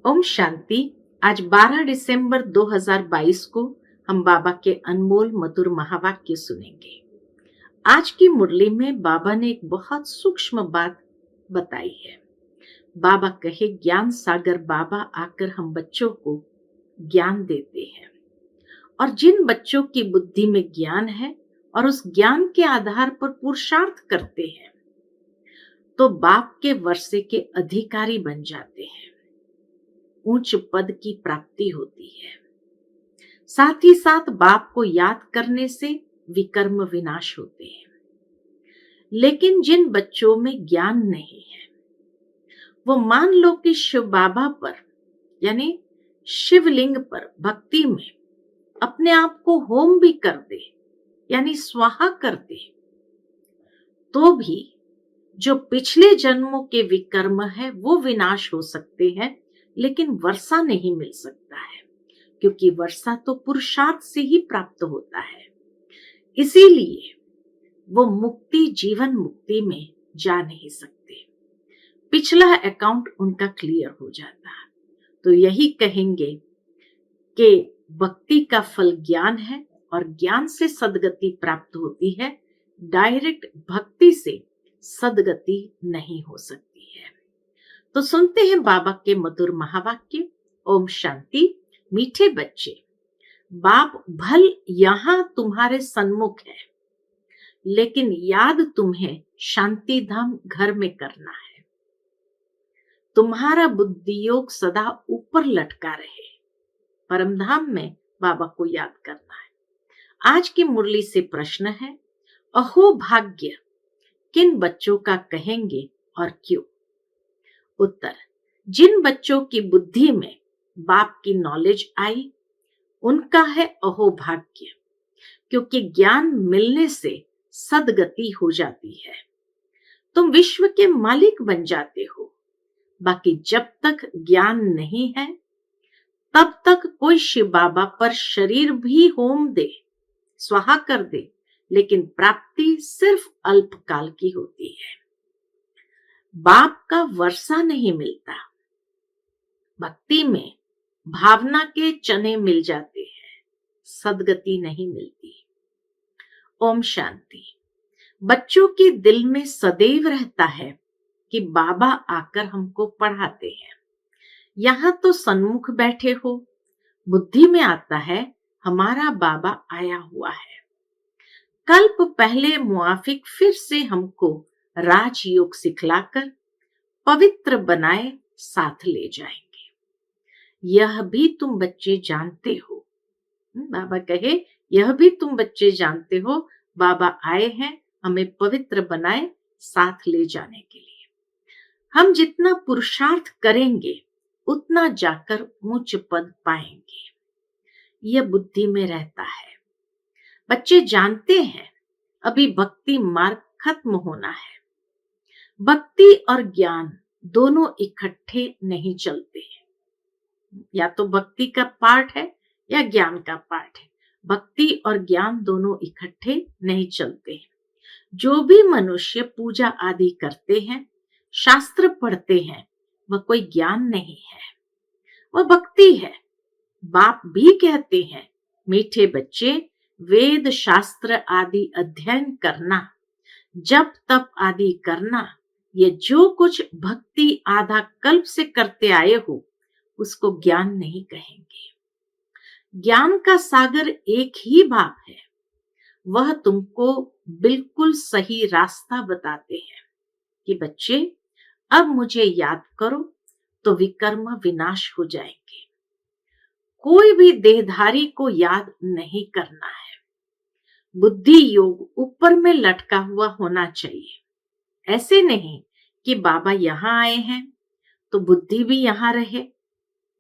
ओम शांति। आज 12 दिसंबर 2022 को हम बाबा के अनमोल मधुर महावाक्य सुनेंगे। आज की मुरली में बाबा ने एक बहुत सूक्ष्म बात बताई है। बाबा कहे, ज्ञान सागर बाबा आकर हम बच्चों को ज्ञान देते हैं, और जिन बच्चों की बुद्धि में ज्ञान है और उस ज्ञान के आधार पर पुरुषार्थ करते हैं, तो बाप के वर्षे के अधिकारी बन जाते हैं, उच्च पद की प्राप्ति होती है। साथ ही साथ बाप को याद करने से विकर्म विनाश होते हैं। लेकिन जिन बच्चों में ज्ञान नहीं है, वो मान लो कि शिव बाबा पर यानी शिवलिंग पर भक्ति में अपने आप को होम भी कर दे यानी स्वाहा कर दे, तो भी जो पिछले जन्मों के विकर्म है वो विनाश हो सकते हैं, लेकिन वर्षा नहीं मिल सकता है, क्योंकि वर्षा तो पुरुषार्थ से ही प्राप्त होता है। इसीलिए वो मुक्ति जीवन मुक्ति में जा नहीं सकते, पिछला अकाउंट उनका क्लियर हो जाता है। तो यही कहेंगे कि भक्ति का फल ज्ञान है और ज्ञान से सद्गति प्राप्त होती है। डायरेक्ट भक्ति से सद्गति नहीं हो सकती है। तो सुनते हैं बाबा के मधुर महावाक्य। ओम शांति। मीठे बच्चे, बाप भल यहां तुम्हारे सन्मुख है, लेकिन याद तुम्हें शांति धाम घर में करना है। तुम्हारा बुद्धि योग सदा ऊपर लटका रहे, परमधाम में बाबा को याद करना है। आज की मुरली से प्रश्न है, अहो भाग्य किन बच्चों का कहेंगे और क्यों? उत्तर, जिन बच्चों की बुद्धि में बाप की नॉलेज आई उनका है अहो भाग्य, क्योंकि ज्ञान मिलने से सद्गति हो जाती है। तुम विश्व के मालिक बन जाते हो। बाकी जब तक ज्ञान नहीं है तब तक कोई शिव बाबा पर शरीर भी होम दे, स्वाहा कर दे, लेकिन प्राप्ति सिर्फ अल्पकाल की होती है। बाप का वर्षा नहीं मिलता, भक्ति में भावना के चने मिल जाते हैं, सद्गति नहीं मिलती। ओम शांति। बच्चों के दिल में सदैव रहता है कि बाबा आकर हमको पढ़ाते हैं। यहाँ तो सन्मुख बैठे हो, बुद्धि में आता है हमारा बाबा आया हुआ है, कल्प पहले मुआफिक फिर से हमको राजयोग सिखलाकर पवित्र बनाए साथ ले जाएंगे। यह भी तुम बच्चे जानते हो। बाबा कहे, यह भी तुम बच्चे जानते हो, बाबा आए हैं हमें पवित्र बनाए साथ ले जाने के लिए। हम जितना पुरुषार्थ करेंगे उतना जाकर उच्च पद पाएंगे। यह बुद्धि में रहता है। बच्चे जानते हैं अभी भक्ति मार्ग खत्म होना है। भक्ति और ज्ञान दोनों इकट्ठे नहीं चलते हैं। या तो भक्ति का पार्ट है या ज्ञान का पार्ट है। भक्ति और ज्ञान दोनों इकट्ठे नहीं चलते हैं। जो भी मनुष्य पूजा आदि करते हैं, शास्त्र पढ़ते हैं, वह कोई ज्ञान नहीं है, वह भक्ति है। बाप भी कहते हैं, मीठे बच्चे, वेद शास्त्र आदि अध्ययन करना, जप तप आदि करना, ये जो कुछ भक्ति आधा कल्प से करते आए हो, उसको ज्ञान नहीं कहेंगे। ज्ञान का सागर एक ही बाप है, वह तुमको बिल्कुल सही रास्ता बताते हैं कि बच्चे अब मुझे याद करो तो विकर्म विनाश हो जाएंगे। कोई भी देहधारी को याद नहीं करना है। बुद्धि योग ऊपर में लटका हुआ होना चाहिए। ऐसे नहीं कि बाबा यहाँ आए हैं तो बुद्धि भी यहाँ रहे।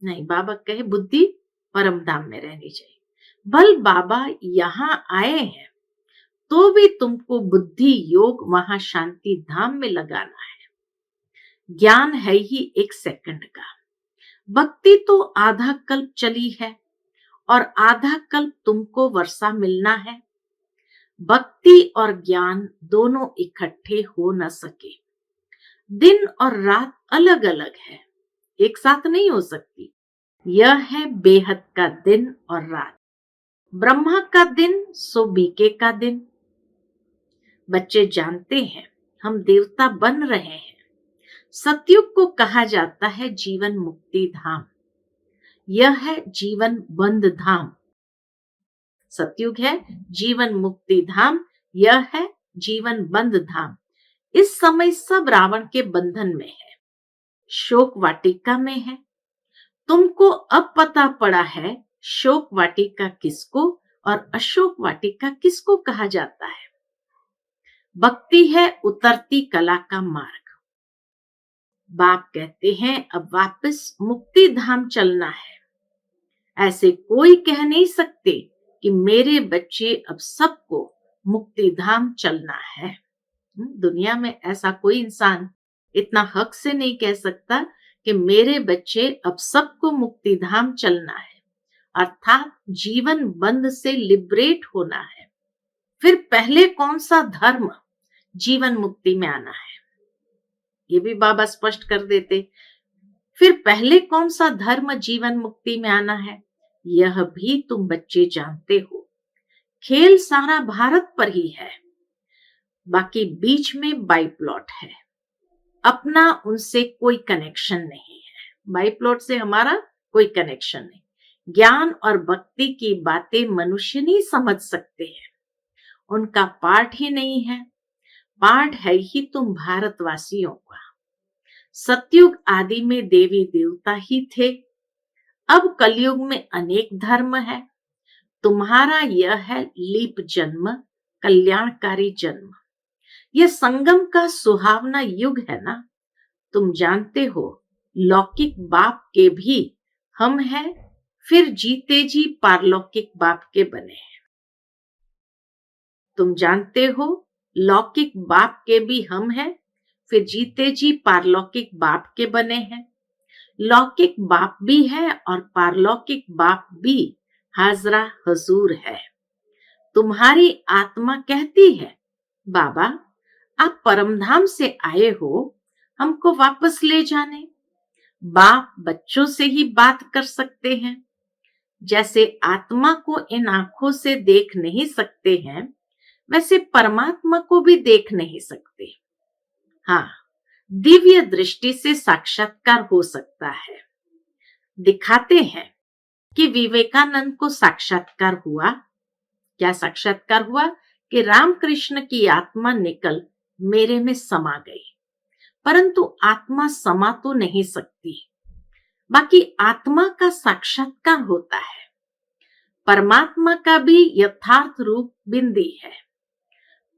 नहीं, बाबा कहे बुद्धि परम धाम में रहनी चाहिए। भल बाबा यहाँ आए हैं तो भी तुमको बुद्धि योग वहां शांति धाम में लगाना है। ज्ञान है ही 1 सेकंड का। भक्ति तो आधा कल्प चली है और आधा कल्प तुमको वर्षा मिलना है। भक्ति और ज्ञान दोनों इकट्ठे हो न सके। दिन और रात अलग अलग है, एक साथ नहीं हो सकती। यह है बेहद का दिन और रात, ब्रह्मा का दिन सो बीके का दिन। बच्चे जानते हैं हम देवता बन रहे हैं। सतयुग को कहा जाता है जीवन मुक्ति धाम। यह है जीवन बंद धाम। सतयुग है जीवन मुक्ति धाम, यह है जीवन बंद धाम। इस समय सब रावण के बंधन में है, शोक वाटिका में है। तुमको अब पता पड़ा है शोक वाटिका किसको और अशोक वाटिका किसको कहा जाता है। भक्ति है उतरती कला का मार्ग। बाप कहते हैं अब वापस मुक्ति धाम चलना है। ऐसे कोई कह नहीं सकते कि मेरे बच्चे अब सबको मुक्ति धाम चलना है। दुनिया में ऐसा कोई इंसान इतना हक से नहीं कह सकता कि मेरे बच्चे अब सबको मुक्ति धाम चलना है, अर्थात जीवन बंध से लिबरेट होना है। फिर पहले कौन सा धर्म जीवन मुक्ति में आना है, ये भी बाबा स्पष्ट कर देते। फिर पहले कौन सा धर्म जीवन मुक्ति में आना है, यह भी तुम बच्चे जानते हो। खेल सारा भारत पर ही है, बाकी बीच में बाई प्लॉट है, अपना उनसे कोई कनेक्शन नहीं है। बाई प्लॉट से हमारा कोई कनेक्शन नहीं। ज्ञान और भक्ति की बातें मनुष्य नहीं समझ सकते हैं, उनका पाठ ही नहीं है। पाठ है ही तुम भारतवासियों का। सतयुग आदि में देवी देवता ही थे, अब कलयुग में अनेक धर्म है। तुम्हारा यह है लीप जन्म, कल्याणकारी जन्म। यह संगम का सुहावना युग है ना। तुम जानते हो लौकिक बाप के भी हम हैं, फिर जीते जी पारलौकिक बाप के बने हैं। तुम जानते हो लौकिक बाप के भी हम हैं, फिर जीते जी पारलौकिक बाप के बने हैं। लौकिक बाप भी है और पारलौकिक बाप भी हाजरा हजूर है। तुम्हारी आत्मा कहती है बाबा आप परमधाम से आए हो, हमको वापस ले जाने। बाप बच्चों से ही बात कर सकते हैं। जैसे आत्मा को इन आंखों से देख नहीं सकते हैं, वैसे परमात्मा को भी देख नहीं सकते। हाँ, दिव्य दृष्टि से साक्षात्कार हो सकता है। दिखाते हैं कि विवेकानंद को साक्षात्कार हुआ। क्या साक्षात्कार हुआ कि रामकृष्ण की आत्मा निकल मेरे में समा गई, परंतु आत्मा समा तो नहीं सकती। बाकी आत्मा का साक्षात्कार होता है। परमात्मा का भी यथार्थ रूप बिंदी है,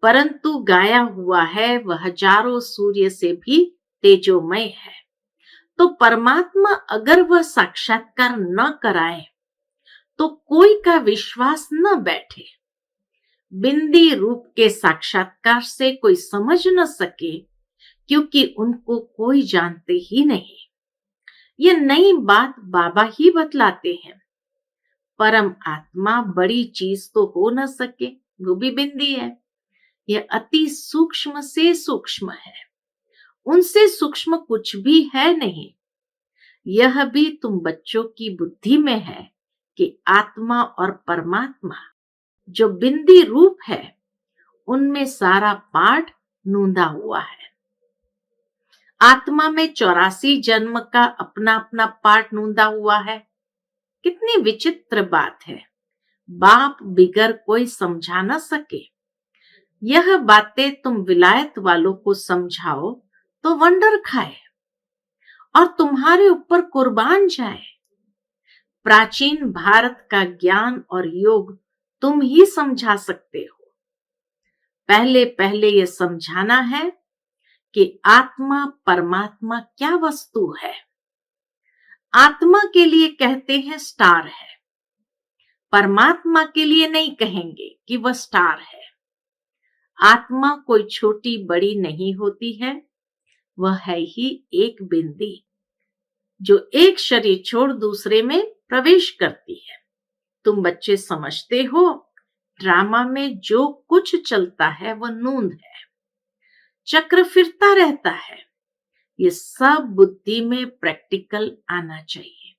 परंतु गाया हुआ है वह हजारों सूर्य से भी तेजोमय है। तो परमात्मा अगर वह साक्षात्कार न कराए तो कोई का विश्वास न बैठे। बिंदी रूप के साक्षात्कार से कोई समझ न सके, क्योंकि उनको कोई जानते ही नहीं। ये नई बात बाबा ही बतलाते हैं। परम आत्मा बड़ी चीज तो हो न सके, वो भी बिंदी है। यह अति सूक्ष्म से सूक्ष्म है, उनसे सूक्ष्म कुछ भी है नहीं। यह भी तुम बच्चों की बुद्धि में है कि आत्मा और परमात्मा जो बिंदी रूप है, उनमें सारा पाठ नूंदा हुआ है। आत्मा में 84 जन्म का अपना अपना पाठ नूंदा हुआ है। कितनी विचित्र बात है, बाप बिगर कोई समझा न सके। यह बातें तुम विलायत वालों को समझाओ तो वंडर खाए और तुम्हारे ऊपर कुर्बान जाए। प्राचीन भारत का ज्ञान और योग तुम ही समझा सकते हो। पहले पहले यह समझाना है कि आत्मा परमात्मा क्या वस्तु है। आत्मा के लिए कहते हैं स्टार है, परमात्मा के लिए नहीं कहेंगे कि वह स्टार है। आत्मा कोई छोटी बड़ी नहीं होती है, वह है ही एक बिंदी जो एक शरीर छोड़ दूसरे में प्रवेश करती है। तुम बच्चे समझते हो ड्रामा में जो कुछ चलता है वह नूंद है, चक्र फिरता रहता है। ये सब बुद्धि में प्रैक्टिकल आना चाहिए।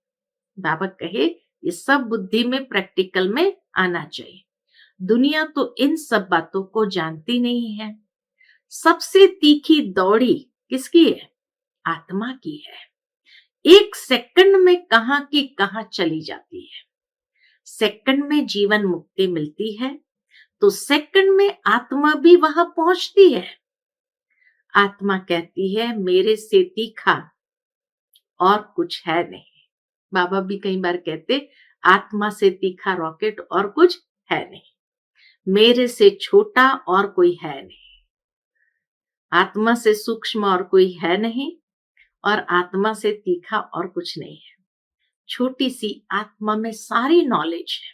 बाबा कहे ये सब बुद्धि में प्रैक्टिकल में आना चाहिए। दुनिया तो इन सब बातों को जानती नहीं है। सबसे तीखी दौड़ी किसकी है? आत्मा की है। एक सेकंड में कहां की कहां चली जाती है। सेकंड में जीवन मुक्ति मिलती है तो सेकंड में आत्मा भी वहां पहुंचती है। आत्मा कहती है मेरे से तीखा और कुछ है नहीं। बाबा भी कई बार कहते आत्मा से तीखा रॉकेट और कुछ है नहीं, मेरे से छोटा और कोई है नहीं, आत्मा से सूक्ष्म और कोई है नहीं, और आत्मा से तीखा और कुछ नहीं है। छोटी सी आत्मा में सारी नॉलेज है।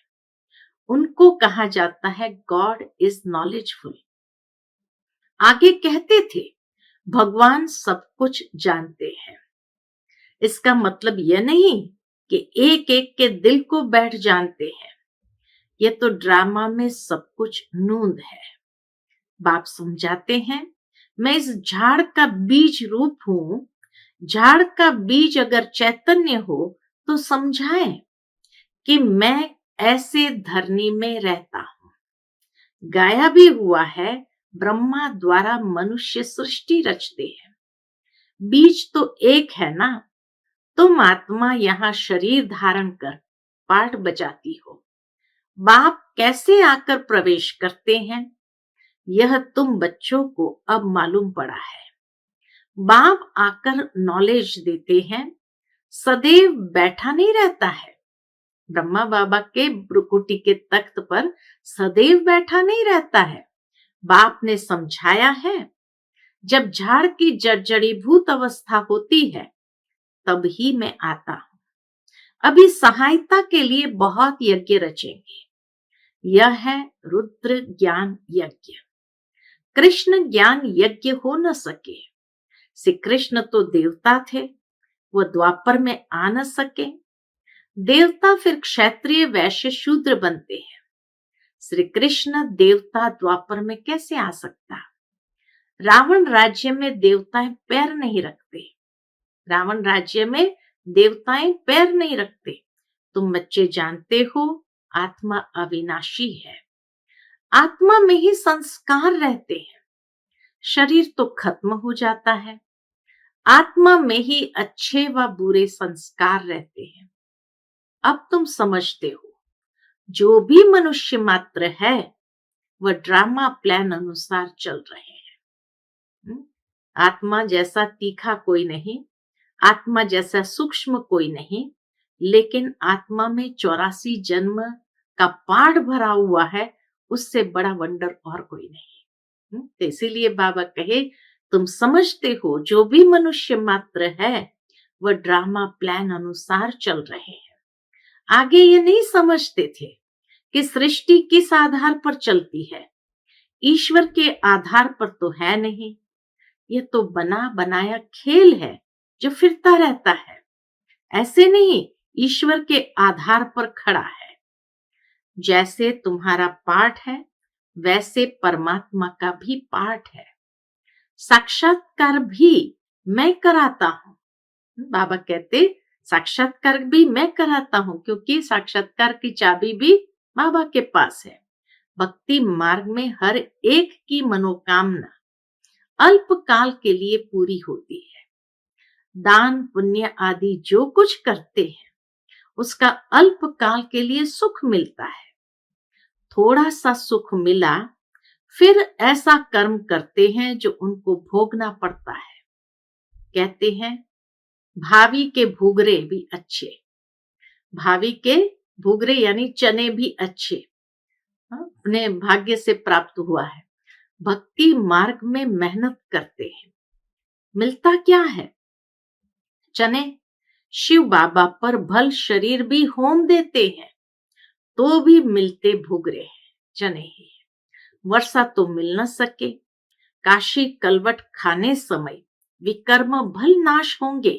उनको कहा जाता है गॉड इज नॉलेजफुल। आगे कहते थे भगवान सब कुछ जानते हैं। इसका मतलब यह नहीं कि एक एक के दिल को बैठ जानते हैं। यह तो ड्रामा में सब कुछ नूंद है। बाप समझाते हैं मैं इस झाड़ का बीज रूप हूं। झाड़ का बीज अगर चैतन्य हो तो समझाएं कि मैं ऐसे धरनी में रहता हूं। गाया भी हुआ है ब्रह्मा द्वारा मनुष्य सृष्टि रचते हैं। बीज तो एक है ना। तुम आत्मा यहाँ शरीर धारण कर पाठ बजाती हो। बाप कैसे आकर प्रवेश करते हैं यह तुम बच्चों को अब मालूम पड़ा है। बाप आकर नॉलेज देते हैं। सदैव बैठा नहीं रहता है। ब्रह्मा बाबा के ब्रुकुटी के तख्त पर सदैव बैठा नहीं रहता है। बाप ने समझाया है जब झाड़ की जर्जरीभूत अवस्था होती है तब ही मैं आता हूं। अभी सहायता के लिए बहुत यज्ञ रचेंगे। यह है रुद्र ज्ञान यज्ञ। कृष्ण ज्ञान यज्ञ हो न सके। श्री कृष्ण तो देवता थे, वह द्वापर में आ न सके। देवता फिर क्षत्रिय वैश्य शूद्र बनते हैं। श्री कृष्ण देवता द्वापर में कैसे आ सकता? रावण राज्य में देवताएं पैर नहीं रखते। रावण राज्य में देवताएं पैर नहीं रखते। तुम बच्चे जानते हो आत्मा अविनाशी है। आत्मा में ही संस्कार रहते हैं। शरीर तो खत्म हो जाता है। आत्मा में ही अच्छे व बुरे संस्कार रहते हैं। अब तुम समझते हो जो भी मनुष्य मात्र है वह ड्रामा प्लान अनुसार चल रहे हैं। आत्मा जैसा तीखा कोई नहीं, आत्मा जैसा सूक्ष्म कोई नहीं, लेकिन आत्मा में 84 जन्म का पाठ भरा हुआ है। उससे बड़ा वंडर और कोई नहीं। तो इसीलिए बाबा कहे तुम समझते हो जो भी मनुष्य मात्र है वह ड्रामा प्लान अनुसार चल रहे हैं। आगे ये नहीं समझते थे कि सृष्टि किस आधार पर चलती है। ईश्वर के आधार पर तो है नहीं। ये तो बना बनाया खेल है जो फिरता रहता है। ऐसे नहीं ईश्वर के आधार पर खड़ा है। जैसे तुम्हारा पाठ है वैसे परमात्मा का भी पाठ है। साक्षात्कार भी मैं कराता हूं। बाबा कहते साक्षात्कार भी मैं कराता हूं क्योंकि साक्षात्कार की चाबी भी बाबा के पास है। भक्ति मार्ग में हर एक की मनोकामना अल्प काल के लिए पूरी होती है। दान पुण्य आदि जो कुछ करते हैं उसका अल्प काल के लिए सुख मिलता है। थोड़ा सा सुख मिला फिर ऐसा कर्म करते हैं जो उनको भोगना पड़ता है। कहते हैं भावी के भूगरे भी अच्छे। भावी के भूगरे यानी चने भी अच्छे, अपने भाग्य से प्राप्त हुआ है। भक्ति मार्ग में मेहनत करते हैं, मिलता क्या है? चने। शिव बाबा पर भल शरीर भी होम देते हैं तो भी मिलते भूगरे हैं, चने ही। वर्षा तो मिल न सके। काशी कलवट खाने समय विकर्म भल नाश होंगे,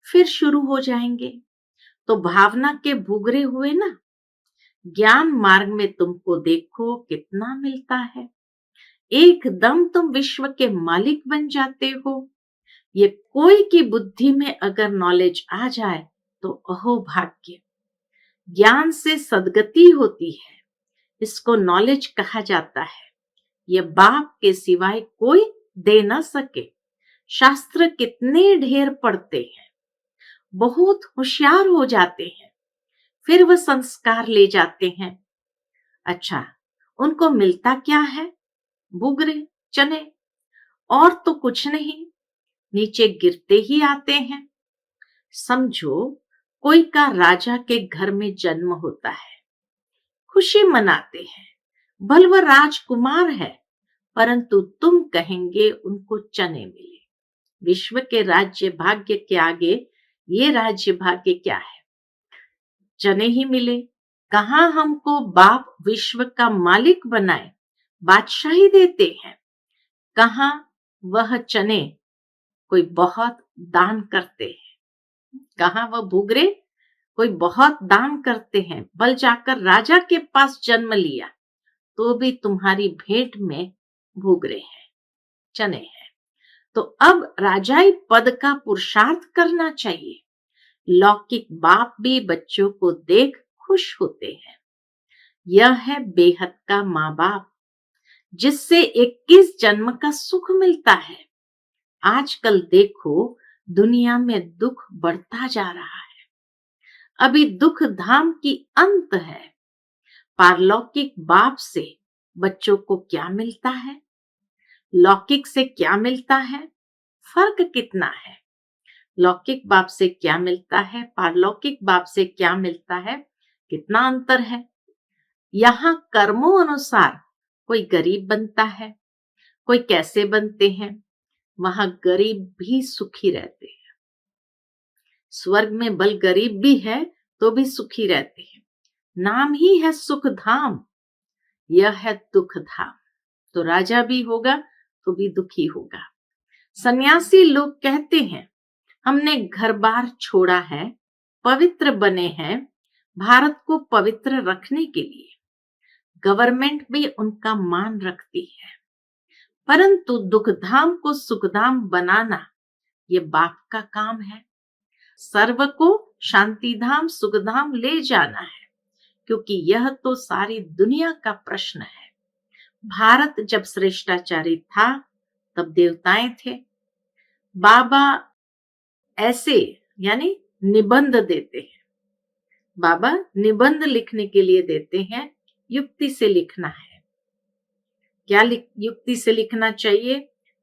फिर शुरू हो जाएंगे। तो भावना के भूगरे हुए ना। ज्ञान मार्ग में तुमको देखो कितना मिलता है। एकदम तुम विश्व के मालिक बन जाते हो। ये कोई की बुद्धि में अगर नॉलेज आ जाए तो अहो भाग्य। ज्ञान से सद्गति होती है, इसको नॉलेज कहा जाता है। ये बाप के सिवाय कोई दे ना सके। शास्त्र कितने ढेर पढ़ते हैं, बहुत होशियार हो जाते हैं, फिर वह संस्कार ले जाते हैं। अच्छा, उनको मिलता क्या है? बुगरे, चने, और तो कुछ नहीं, नीचे गिरते ही आते हैं। समझो कोई का राजा के घर में जन्म होता है, खुशी मनाते हैं, भल वह राजकुमार है, परंतु तुम कहेंगे उनको चने मिले। विश्व के राज्य भाग्य के आगे ये राज्य भाग्य क्या है? चने ही मिले। कहां हमको बाप विश्व का मालिक बनाए, बादशाही देते हैं। कहां वह चने कोई बहुत दान करते हैं, कहां वह भूगरे कोई बहुत दान करते हैं। बल जाकर राजा के पास जन्म लिया तो भी तुम्हारी भेंट में भूगरे हैं, चने हैं। तो अब राजाई पद का पुरुषार्थ करना चाहिए। लौकिक बाप भी बच्चों को देख खुश होते हैं। यह है बेहद का माँ बाप, जिससे 21 जन्म का सुख मिलता है। आजकल देखो दुनिया में दुख बढ़ता जा रहा है। अभी दुख धाम की अंत है। पारलौकिक बाप से बच्चों को क्या मिलता है, लौकिक से क्या मिलता है? फर्क कितना है? लौकिक बाप से क्या मिलता है, पारलौकिक बाप से क्या मिलता है, कितना अंतर है। यहाँ कर्मों अनुसार कोई गरीब बनता है, कोई कैसे बनते हैं। वहां गरीब भी सुखी रहते हैं। स्वर्ग में बल गरीब भी है तो भी सुखी रहते हैं। नाम ही है सुख धाम, यह है दुख धाम। तो राजा भी होगा तो भी दुखी होगा। सन्यासी लोग कहते हैं हमने घर बार छोड़ा है, पवित्र बने हैं भारत को पवित्र रखने के लिए। गवर्नमेंट भी उनका मान रखती है, परंतु दुखधाम को सुखधाम बनाना ये बाप का काम है। सर्व को शांतिधाम सुखधाम ले जाना है, क्योंकि यह तो सारी दुनिया का प्रश्न है। भारत जब श्रेष्ठाचारी था तब देवताएं थे। बाबा ऐसे यानी निबंध देते हैं। बाबा निबंध लिखने के लिए देते हैं, युक्ति से लिखना है। क्या युक्ति से लिखना चाहिए?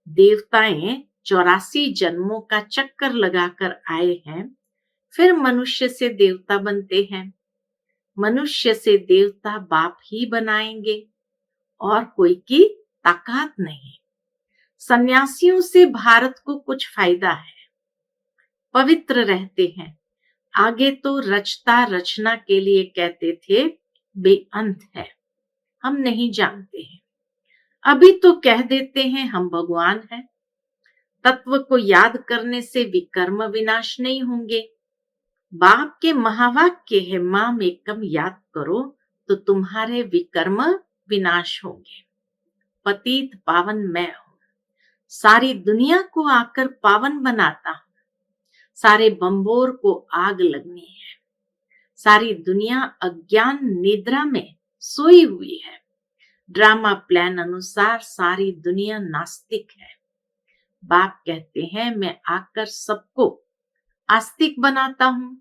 देवताएं 84 जन्मों का चक्कर लगाकर आए हैं, फिर मनुष्य से देवता बनते हैं। मनुष्य से देवता बाप ही बनाएंगे और कोई की ताकत नहीं। सन्यासियों से भारत को कुछ फायदा है, पवित्र रहते हैं। आगे तो रचता रचना के लिए कहते थे बेअंत है, हम नहीं जानते हैं। अभी तो कह देते हैं हम भगवान हैं। तत्व को याद करने से विकर्म विनाश नहीं होंगे। बाप के महावाक्य है माम एकम याद करो तो तुम्हारे विकर्म विनाश होंगे। पतित पावन मैं हूं, सारी दुनिया को आकर पावन बनाता हूं। सारे बंबोर को आग लगनी है। सारी दुनिया अज्ञान निद्रा में सोई हुई है। ड्रामा प्लान अनुसार सारी दुनिया नास्तिक है। बाप कहते हैं मैं आकर सबको आस्तिक बनाता हूं।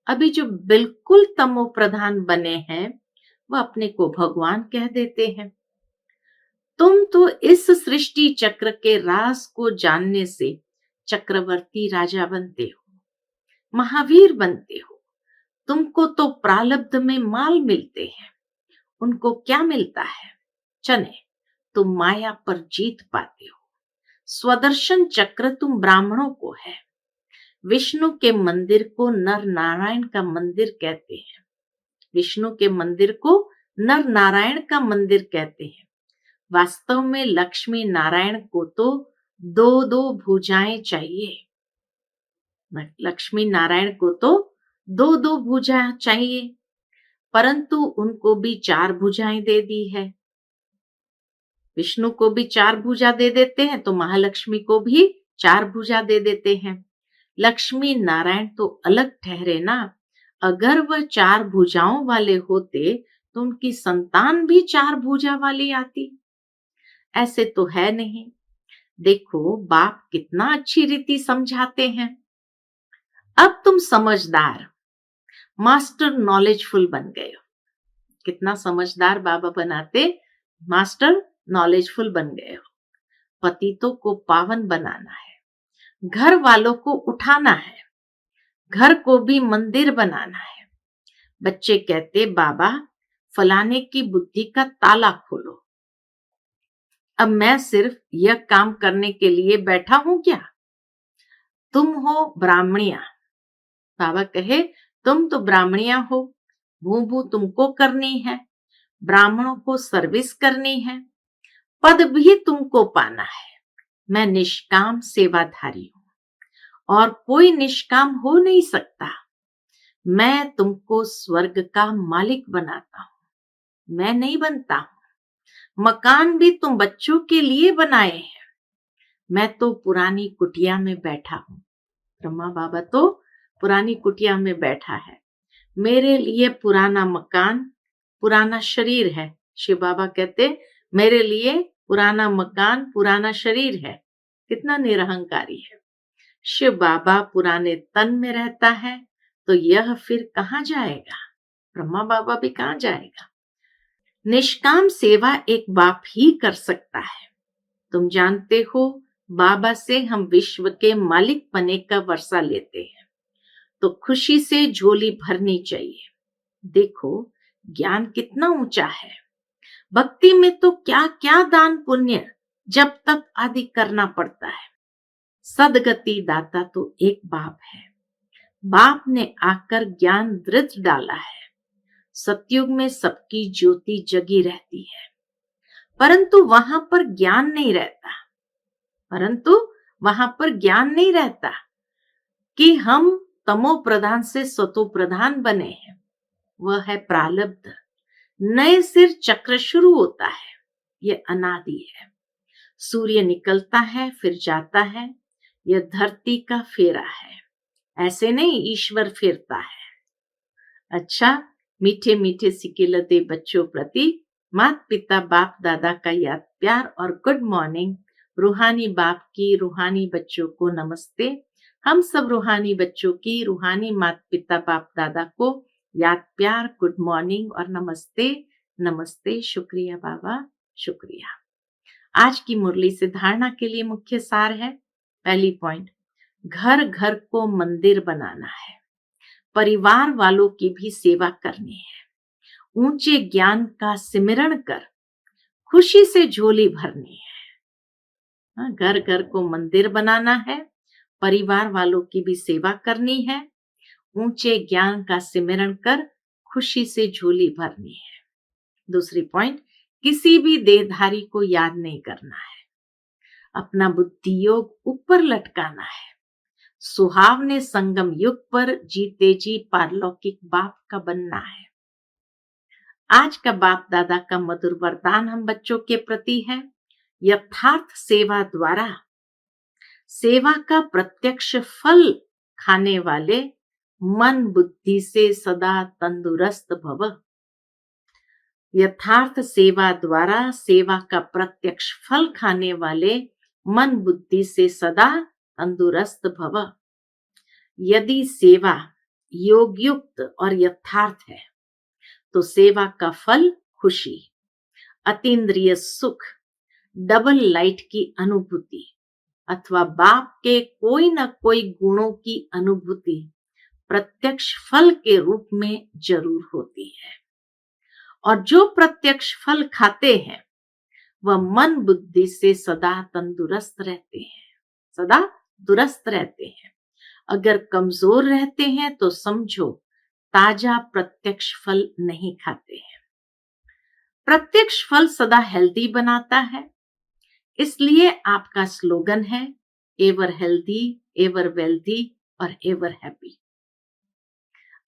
अभी जो बिल्कुल तमो प्रधान बने हैं वह अपने को भगवान कह देते हैं। तुम तो इस सृष्टि चक्र के राज को जानने से चक्रवर्ती राजा बनते हो, महावीर बनते हो। तुमको तो प्रारब्ध में माल मिलते हैं, उनको क्या मिलता है? चने। तुम माया पर जीत पाते हो। स्वदर्शन चक्र तुम ब्राह्मणों को है। विष्णु के मंदिर को नर नारायण का मंदिर कहते हैं। विष्णु के मंदिर को नर नारायण का मंदिर कहते हैं। वास्तव में लक्ष्मी नारायण को तो दो दो भुजाएं चाहिए। लक्ष्मी नारायण को तो दो दो भुजा चाहिए, परंतु उनको भी 4 भुजाएं दे दी है। विष्णु को भी 4 भुजा दे देते हैं तो महालक्ष्मी को भी चार भुजा दे देते हैं। लक्ष्मी नारायण तो अलग ठहरे ना, अगर वह चार भुजाओं वाले होते तो उनकी संतान भी चार भुजा वाली आती। ऐसे तो है नहीं। देखो बाप कितना अच्छी रीति समझाते हैं। अब तुम समझदार, मास्टर नॉलेजफुल बन गए हो। कितना समझदार बाबा बनाते, मास्टर नॉलेजफुल बन गए हो। पतितों को पावन बनाना है, घर वालों को उठाना है, घर को भी मंदिर बनाना है। बच्चे कहते बाबा फलाने की बुद्धि का ताला खोलो। अब मैं सिर्फ यह काम करने के लिए बैठा हूं क्या? तुम हो ब्राह्मणिया। बाबा कहे तुम तो ब्राह्मणिया हो, भू भू तुमको करनी है, ब्राह्मणों को सर्विस करनी है, पद भी तुमको पाना है। मैं निष्काम सेवाधारी हूं और कोई निष्काम हो नहीं सकता। मैं तुमको स्वर्ग का मालिक बनाता हूं, मैं नहीं बनता हूं। मकान भी तुम बच्चों के लिए बनाए हैं, मैं तो पुरानी कुटिया में बैठा हूं। ब्रह्मा बाबा तो पुरानी कुटिया में बैठा है। मेरे लिए पुराना मकान पुराना शरीर है। शिव बाबा कहते मेरे लिए पुराना मकान पुराना शरीर है। कितना निरहंकारी है। शिव बाबा पुराने तन में रहता है तो यह फिर कहाँ जाएगा? ब्रह्मा बाबा भी कहाँ जाएगा? निष्काम सेवा एक बाप ही कर सकता है। तुम जानते हो बाबा से हम विश्व के मालिक बने का वर्षा लेते हैं तो खुशी से झोली भरनी चाहिए। देखो ज्ञान कितना ऊंचा है। भक्ति में तो क्या क्या दान पुण्य जब तप आदि करना पड़ता है। सदगति दाता तो एक बाप है। बाप ने आकर ज्ञान दृढ़ डाला है। सतयुग में सबकी ज्योति जगी रहती है, परंतु वहां पर ज्ञान नहीं रहता। कि हम तमो प्रधान से सतो प्रधान बने हैं। वह है प्रारब्ध। नए सिर चक्र शुरू होता है, यह अनादि है। सूर्य निकलता है फिर जाता है, यह धरती का फेरा है। ऐसे नहीं ईश्वर फेरता है। अच्छा, मीठे मीठे सिकिलते बच्चों प्रति माता पिता बाप दादा का याद प्यार और गुड मॉर्निंग। रूहानी बाप की रूहानी बच्चों को नमस्ते। हम सब रूहानी बच्चों की रूहानी माता पिता बाप दादा को याद प्यार गुड मॉर्निंग और नमस्ते। नमस्ते, शुक्रिया बाबा, शुक्रिया। आज की मुरली से धारणा के लिए मुख्य सार है। पहली पॉइंट, घर घर को मंदिर बनाना है, परिवार वालों की भी सेवा करनी है, ऊंचे ज्ञान का सिमरण कर खुशी से झोली भरनी है। घर घर को मंदिर बनाना है, परिवार वालों की भी सेवा करनी है, ऊंचे ज्ञान का सिमरण कर खुशी से झोली भरनी है। दूसरी पॉइंट, किसी भी देहधारी को याद नहीं करना है, अपना बुद्धि योग ऊपर लटकाना है। सुहावने संगम युग पर जीते जी पारलौकिक बाप का बनना है। आज का बाप दादा का मधुर वरदान हम बच्चों के प्रति है। यथार्थ सेवा द्वारा सेवा का प्रत्यक्ष फल खाने वाले मन बुद्धि से सदा तंदुरुस्त भव। यथार्थ सेवा द्वारा सेवा का प्रत्यक्ष फल खाने वाले मन बुद्धि से सदा तंदुरुस्त भव। यदि सेवा योगयुक्त और यथार्थ है तो सेवा का फल खुशी, अतीन्द्रिय सुख, डबल लाइट की अनुभूति अथवा बाप के कोई न कोई गुणों की अनुभूति प्रत्यक्ष फल के रूप में जरूर होती है। और जो प्रत्यक्ष फल खाते हैं वह मन बुद्धि से सदा तंदुरुस्त रहते हैं, सदा दुरुस्त रहते हैं। अगर कमजोर रहते हैं तो समझो ताजा प्रत्यक्ष फल नहीं खाते हैं। प्रत्यक्ष फल सदा हेल्दी बनाता है, इसलिए आपका स्लोगन है एवर हेल्दी, एवर वेल्दी और एवर हैप्पी।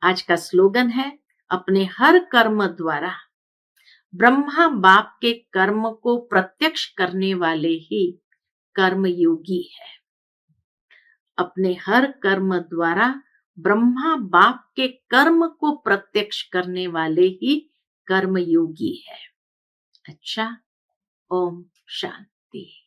आज का स्लोगन है अपने हर कर्म द्वारा ब्रह्मा बाप के कर्म को प्रत्यक्ष करने वाले ही कर्मयोगी है। अपने हर कर्म द्वारा ब्रह्मा बाप के कर्म को प्रत्यक्ष करने वाले ही कर्मयोगी है। अच्छा, ओम शांति।